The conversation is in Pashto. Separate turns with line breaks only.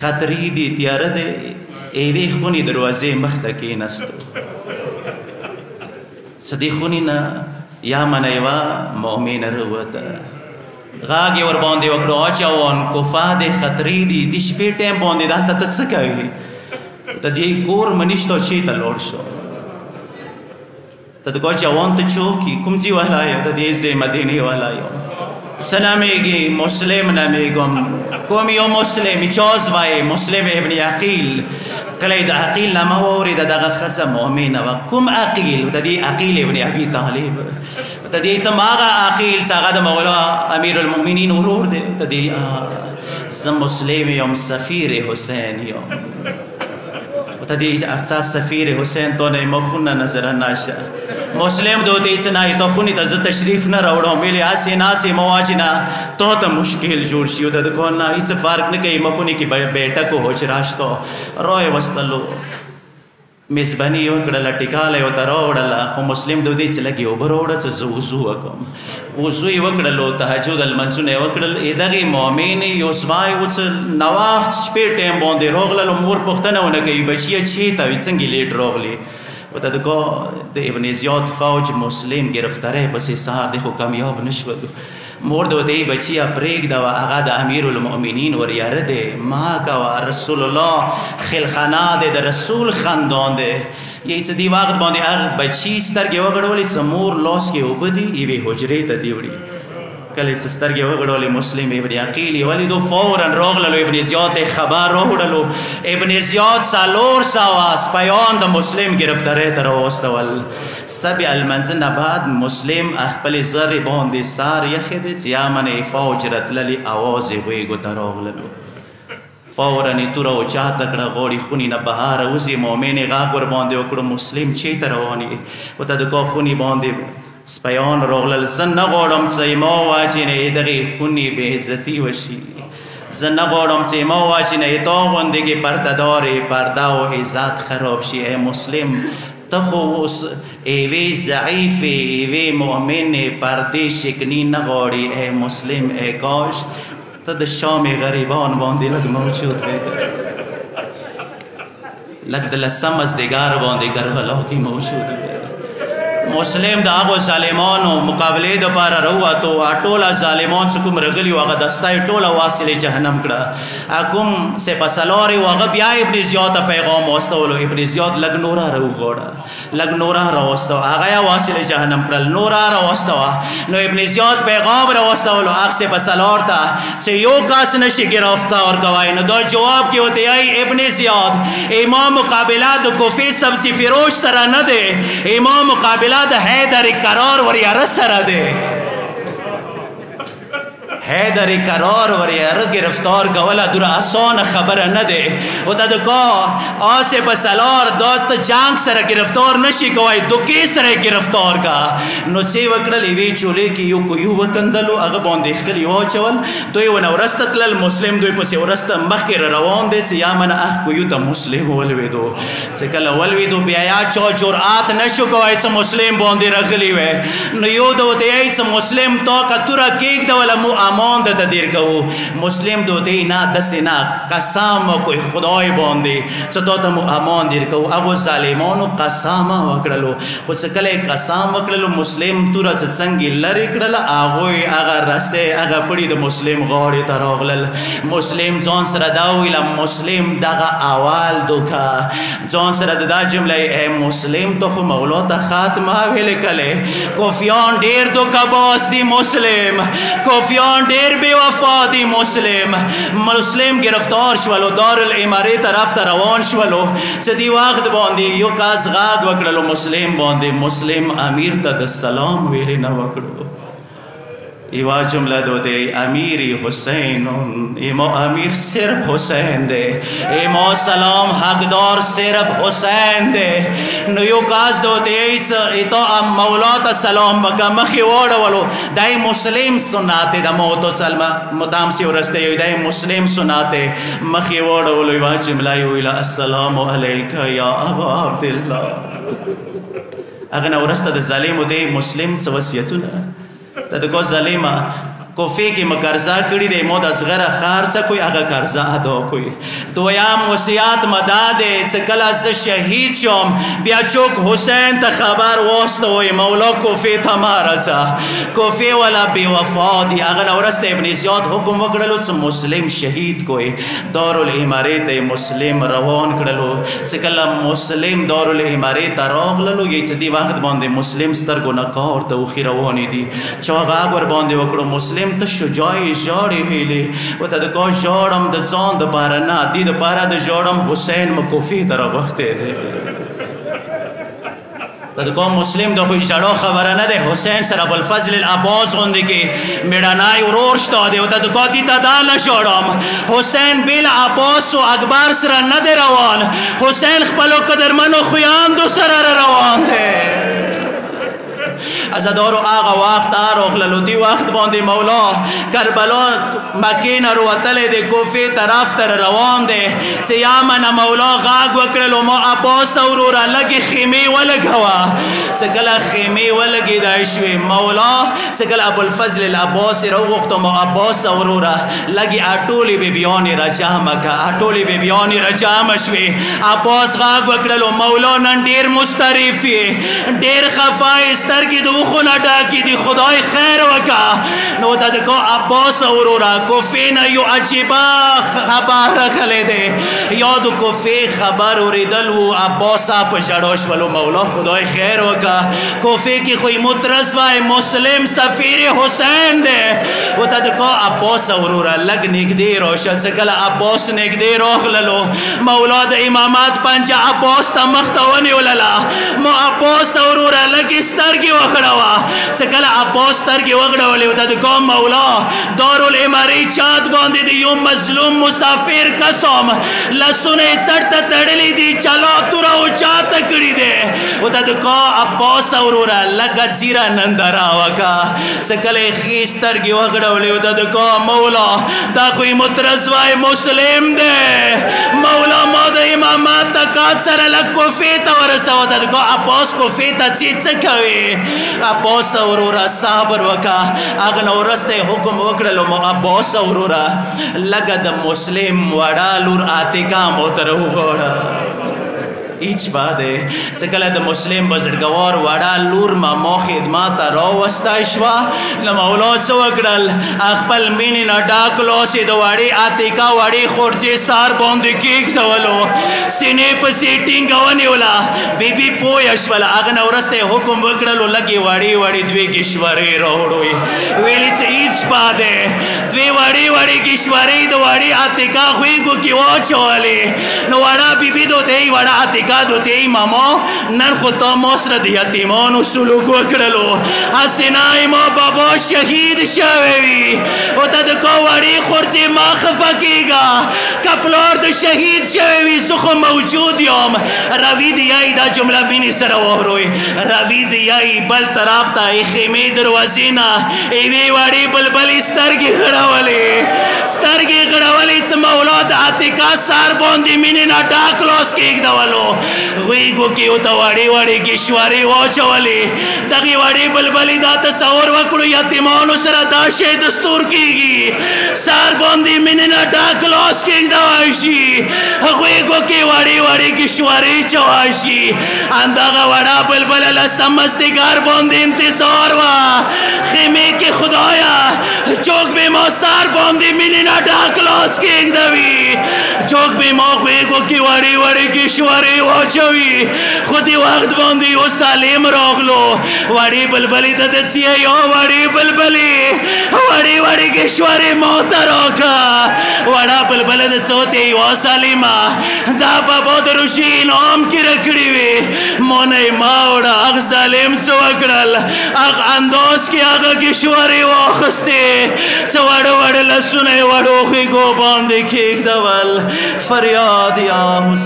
خطرې دي تیاره دی یوې خونې دروازې مخ ته کېناستو څه دې خونې نه یا منه یوه مؤمنه راووته غاږ یې ورباندې وکړو اچوان کوفه دی خطرې دي د شپې ټایم باندې دلته ته څه کوې ته دې کور منیشتو چېرته لاړ شو ته د کو جوان ته چوکي کوم ځای والا یو د دې ځای مدینې والا یم څه نامېږي مسلم نامېږم کوم یو مسلم چاز وایې مسلم ابن عقیل کله یې د عقیل نامه واورېده دغه ښځه مؤمنه وه کوم عقیل د دې عقیل ابن ابي طالب ته دې ته هغه عقیل چې هغه د مولا امیر المؤمنین ورور دی ته دې زه مسلم یم سفیر حسین یم ته دې ارڅه سفیر حسین تو نه مخونه نظر نشه مسلم دو دیس نه تو خونی ته زه تشریف نه راوړم ویلې هسې ناسې مواجنه تو ته مشکل جوړ شي د کور نه هېڅ فرق نه کوي مخونې کې بیټکو حجره شته روی وستلو میزباني یې وکړله ټیکاله یې ورته راوړله خو مسلم دو دی چې لږ یې اوبه راوړه چې زه وضو وکړم وضو یې وکړلو تهجد المنځونه یې وکړل دغې مؤمنې یو سوای اوس نواخت شپې ټایم باندې راغلل مور پوښتنه ونه کوي بچیه چېرته وي څنګه لیټ راغلې ورته د ابن زیاد فوج مسلم گرفتاری پسې سهار دی خو کامیاب نه شولو مور د ورته بچیه پرېږده وه هغه د امیر المؤمنین ور یاره دی ما کوه رسول الله خلخانه دی د رسول خاندان دی یې څه دې وخت باندې هغه بچي سترګې وغړولې څه مور لاس کې اوبه دي یوې حجرې ته دې وړي کله چې سترګې وغړولې مسلم ابن عقیل یې ولیدو فورا راغللو ابن زیاد ته خبر راوړلو ابن زیاد 400 سپیان د مسلم گرفتاری ته راوستول سبع المنزل نه بعد مسلم خپلې زرې باندې سار یخې دی چې یا منې فوج راتللې اواز یې غوږو ته راغللو فورا یې توره اوچاته کړه غوړې خونې نه بهار وځي مؤمنې غږ ورباندې وکړو مسلم چېرته روان یې ورته د کا خونې باندې سپیان راغلل زه نه غواړم چې ما واجنې دغې خونې بې عزتي وشي زه نه غواړم چې ما واجنې تا غوندې کې پردهدارې پرده او عزت خراب شي ای مسلم ته خو اوس ایوې ضعیفې ایوې مؤمنې پردې شکني نه غواړي ای مسلم ای کاش ته د شام غریبان باندې لږ موجود وې لږ د لسم مازدیګر باندې کربلا کې موجود وې مسلم د هغو ظالمانو مقابلې دپاره راووتو ټوله ظالمان چې کوم راغلي وو هغه دسته یې ټوله واصلې جهنم کړه کوم سپهسالار یې وو هغه بیا ابن زیاد ته پیغام واستولو ابن زیاد لږ نوره راوغواړه لږ نوره راوستوه هغه یې واصلې جهنم کړل نوره راوستوه نو ابن زیاد پیغام راوستولو هغه سپهسالار ته چې یو کس نشي گرفتار کوی نو دا جواب کې ورته وایي ابن زیاد امام مقابله د کوفې سبزي فروش سره نه دی امام مقابله د حیدر قرار وریاره سره دی حیدر قرار وریاره گرفتار کوله دوره آسانه خبره نه دی او ته د کا آصف سالار دا ته جنگ سره گرفتار نشي کوی دوکې سره گرفتار کا نو څه وکړل یوې چولې کې یو کویو وکندلو هغه باندې خلی واچول دوی ونه ورسته تلل مسلم دوی پسې ورسته مخکې روان دی چې یا من اخ کویو ته مسلم ولوېدو چې کله ولوېدو بیا یا چا جرأت نشو کوی چې مسلم باندې راغلی وی نو یو د ورته یې چې مسلم تا کتوره کېږدوله مو امان د تدیر کوو مسلم دو دی نه داسې نه قسم کوی خدای باندې چې تا ته مو امان دیر کوو هغو ظالمانو قسم وکړلو خو چې کله یې قسم وکړلو مسلم توره چې څنګه لرې کړله هغوی هغه رسۍ هغه پړي د مسلم غاړې ته راغلل مسلم ځان سره دا ویله مسلم دغه اول دوکه ځان سره د دا جمله ای مسلم ته خو مولا ته خاتمه ویلې کلې کوفیان ډېر دوکه باز دي مسلم کوفیان ډېر بے وفا دی مسلم گرفتار شولو دارالامارې طرف ته روان شولو چې دې وخت باندې یو کس غږ وکړلو مسلم باندې مسلم امیر ته د سلام ویلې نه وکړو یوه جمله دو دی امیر حسین ایما امیر صرف حسین دی ایما سلام حقدار صرف حسین دی نو یو کاز دو دی ایتا مولا تا سلام بکا مخی واڑولو دای مسلم سناتے دا موتو سلمہ مدام سی ورستے یو دای مسلم سناتے مخی واڑولو یوه جمله یویلا السلام علیکہ یا ابا عبداللہ اگنا ورسته د ظالمو دی مسلم څه وصیتونه ته د کو ظالمه کوفی کې مقرضه کړي دی مو د صغره خارڅه کوي هغه قرضه ادا کوي دویم وصیت مدا دی چې کله زه شهید شم بیا چوک حسین ته خبر واستوي مولا کوفی ته ما راځه کوفی والا بې وفا دی هغه نه وروسته ابن زیاد حکم وکړلو چې مسلم شهید کوي دارالامارې ته مسلم روان کړلو چې کله مسلم دارالامارې ته راغللو یې چې دې وخت باندې مسلم سترګو نه کار ته وښي روانې دي چې هغه غږ ورباندې وکړو مسلم ته شجاعي ژاړې ویلې ورته د کا ژاړم د ځان دپاره نه دې دپاره د ژاړم حسین مو کوفې ته راوښتی دی ته د کوم مسلم د خو ژړا خبره نه دی حسین سره ابوالفضل العباس غوندې کې مېړنی ورور شته دی ورته د کا دې ته دا نه ژاړم حسین بیل عباس و اکبر سره نه دی روان حسین خپلو قدرمنو خویاندو سره روان دی عزادارو آغا وقت راغللو دی وقت باندې مولا کربلا مکې نه راوتلی دی کوفې طرف ته روان دی چې یا منه مولا غږ وکړلو ما عباس وروره لږې خیمې ولګوه چې کله خیمې ولګېدی شوې مولا چې کله ابوالفضل العباس یې راوغوښتو ما عباس وروره لږې اټولې بیبیانې راجمع کړه اټولې بیبیانې راجمع شوې عباس غږ وکړلو مولا نن ډېر مستریف یې ډېر خفه یې سترګې د وخو نه ډاکې دي خدای خیر وکړه نو د کو عباس وروره کوفې نه یو عجیبه خبر راغلی دی یا د کوفې خبر اورېدل و عباس په ژړا شولو مولا خدای خیر وکړه کوفې کې خو مترس وای مسلم سفیر حسین دی ورته د کو عباس وروره لږ نږدې راشه چې کله عباس نږدې راغللو مولا د امامت پنجه عباس ته مخ ته ونیولله مو عباس وروره لږې سترګې وغړوه چې کله عباس سترګې وغړولې ورته د کوم مولا دارالامارې چات باندې د یو مظلوم مسافر قسم لاسونه یې څټ ته تړلي دي چلا توره اوچاته کړي دی ورته د کو عباس وروره لږه ځیره ننداره وکړه چې کله یې ښې سترګې وغړولې ورته د کو مولا دا خو یې مترس وای مسلم دی مولا ما د امامت تقاعد سره لږ کوفې ته ورسوه ورته د کو عباس کوفې ته څه کوي عباس وروره صبر وکړه هغه نه وروسته حکم وکړلو مو عباس وروره لږه د مسلم وړه لور عاتقه مو ته راوغواړه هیچ باده چې کله د مسلم بزرګوار وړه لور ما خدمت ته راوستی شوه نو مولا څه وکړل خپل مینې نه ډک لاس یې د وړې عاتقه وړې خورجې سار باندې کېږدولو سینې پسې ټینګه ونیوله بیبي پویه شوله هغه نه وروسته حکم وکړلو لږې وړې وړې دوې ګشورې راوړوئ ویلې چې هیڅ باده دوې وړې وړې ګشورې د وړې عاتقه خویږو کې واچولې نو وړه بیبي دوته یې وړه عاتقه دوته ای ماما نن خو تا ما سره د یتیمانو سلوک وکړلو حسینای ما بابا شهید شوی وي ورته د کو وړې خورځې ما خفه کېږه که پلار د شهید شوی وي زه خو موجود یم روي د یایي دا جمله مینې سره واوروئ روي د یایي بل طرف ته یې خیمې دروازې نه یوې وړې بلبلې سترګې غړولې چې مولا د عاتقه سر باندې مینې نه ډک لاس کېږدولو غویږو کې ورته وړې وړې ګشورې واچولې دغې وړې بلبلې دا تصور وکړو یتیمانو سره دا شی دستور کېږي سر باندې مینې نه ډک لاس کېږدوی شي غویږو کې وړې وړې ګشورې چوی شي همدغه وړه بلبله له سمسدګار باندې انتظار وه خیمې کې خدایه چوک به ما سر باندې مینې نه ډک لاس کېږدوي چوک به ما غویږو کې وړې وړې ګشورې واچوي خو دې وخت باندې یو سالم راغلو وړې بلبلې ته د څیه یو وړې بلبلې وړې ګشورې ما ته راکړه وړه بلبله د څه ته یوه سالمه دا بابا د روشي انعام کې راکړې وې مونۍ ما وړه هغه ظالم څه وکړل هغه انداز کې هغه ګشورې واخیستې څه وړه وړه لاسونه یې وړو خویږو باندې کېږدول فریاد یا حسین